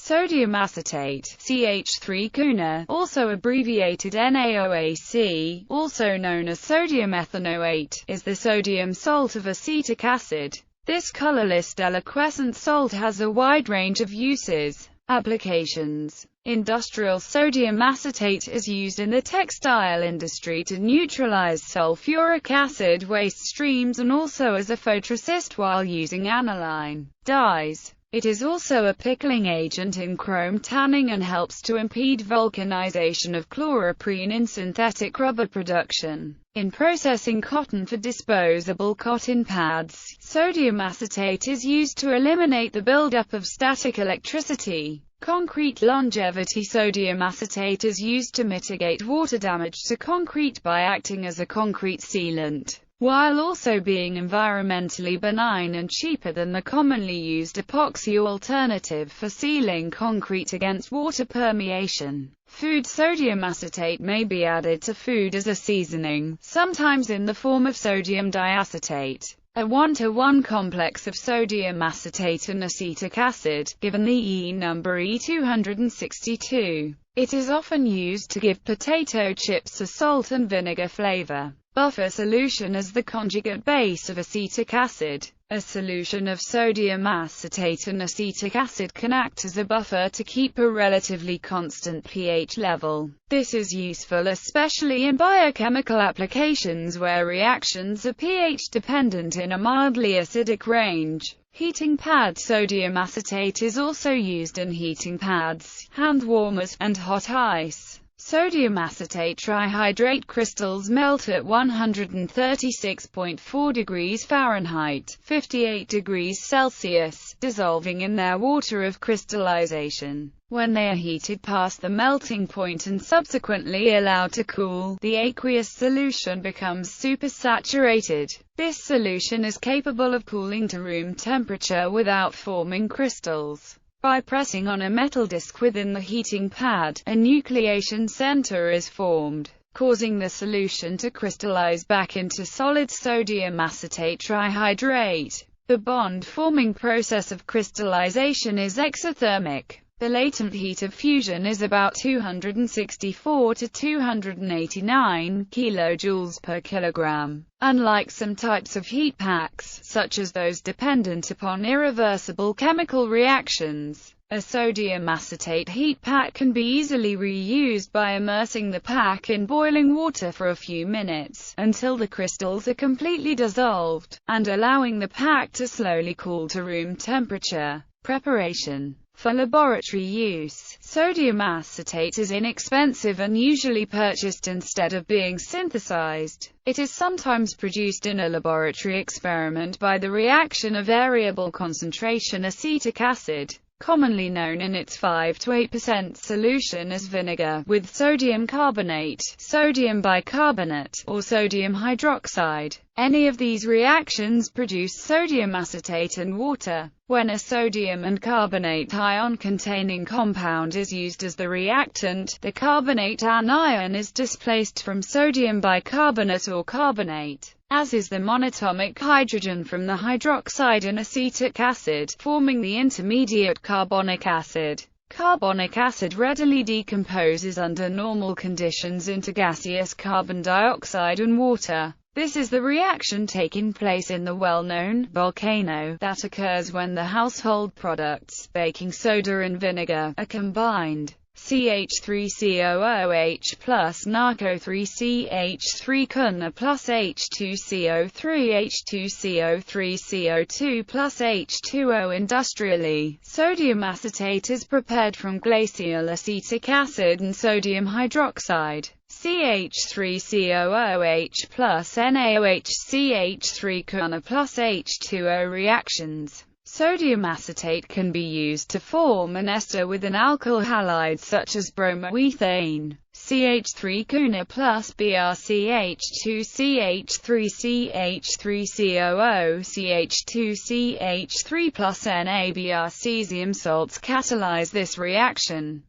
Sodium acetate, CH3-CuNa, also abbreviated NaOAc, also known as sodium ethanoate, is the sodium salt of acetic acid. This colorless deliquescent salt has a wide range of uses. Applications. Industrial sodium acetate is used in the textile industry to neutralize sulfuric acid waste streams and also as a photoresist while using aniline dyes. It is also a pickling agent in chrome tanning and helps to impede vulcanization of chloroprene in synthetic rubber production. In processing cotton for disposable cotton pads, sodium acetate is used to eliminate the buildup of static electricity. Concrete longevity. Sodium acetate is used to mitigate water damage to concrete by acting as a concrete sealant, while also being environmentally benign and cheaper than the commonly used epoxy alternative for sealing concrete against water permeation. Food. Sodium acetate may be added to food as a seasoning, sometimes in the form of sodium diacetate, a 1-to-1 complex of sodium acetate and acetic acid, given the E number E262. It is often used to give potato chips a salt and vinegar flavor. Buffer solution. As the conjugate base of acetic acid, a solution of sodium acetate and acetic acid can act as a buffer to keep a relatively constant pH level. This is useful especially in biochemical applications where reactions are pH dependent in a mildly acidic range. Heating pad. Sodium acetate is also used in heating pads, hand warmers, and hot ice. Sodium acetate trihydrate crystals melt at 136.4 degrees Fahrenheit, 58 degrees Celsius, dissolving in their water of crystallization. When they are heated past the melting point and subsequently allowed to cool, the aqueous solution becomes supersaturated. This solution is capable of cooling to room temperature without forming crystals. By pressing on a metal disc within the heating pad, a nucleation center is formed, causing the solution to crystallize back into solid sodium acetate trihydrate. The bond-forming process of crystallization is exothermic. The latent heat of fusion is about 264 to 289 kilojoules per kilogram. Unlike some types of heat packs, such as those dependent upon irreversible chemical reactions, a sodium acetate heat pack can be easily reused by immersing the pack in boiling water for a few minutes, until the crystals are completely dissolved, and allowing the pack to slowly cool to room temperature. Preparation. For laboratory use, sodium acetate is inexpensive and usually purchased instead of being synthesized. It is sometimes produced in a laboratory experiment by the reaction of variable concentration acetic acid, commonly known in its 5 to 8% solution as vinegar, with sodium carbonate, sodium bicarbonate, or sodium hydroxide. Any of these reactions produce sodium acetate and water. When a sodium and carbonate ion-containing compound is used as the reactant, the carbonate anion is displaced from sodium bicarbonate or carbonate, as is the monatomic hydrogen from the hydroxide in acetic acid, forming the intermediate carbonic acid. Carbonic acid readily decomposes under normal conditions into gaseous carbon dioxide and water. This is the reaction taking place in the well-known volcano that occurs when the household products, baking soda and vinegar, are combined. CH3COOH plus NaCO3CH3CuNa plus H2CO3 H2CO3CO2 plus H2O. Industrially, sodium acetate is prepared from glacial acetic acid and sodium hydroxide. CH3COOH plus NaOH CH3-CuNa plus H2O reactions. Sodium acetate can be used to form an ester with an alkyl halide such as bromoethane. CH3-CuNa plus BrCH2CH3CH3COO CH2CH3 plus NaBr. Cesium salts catalyze this reaction.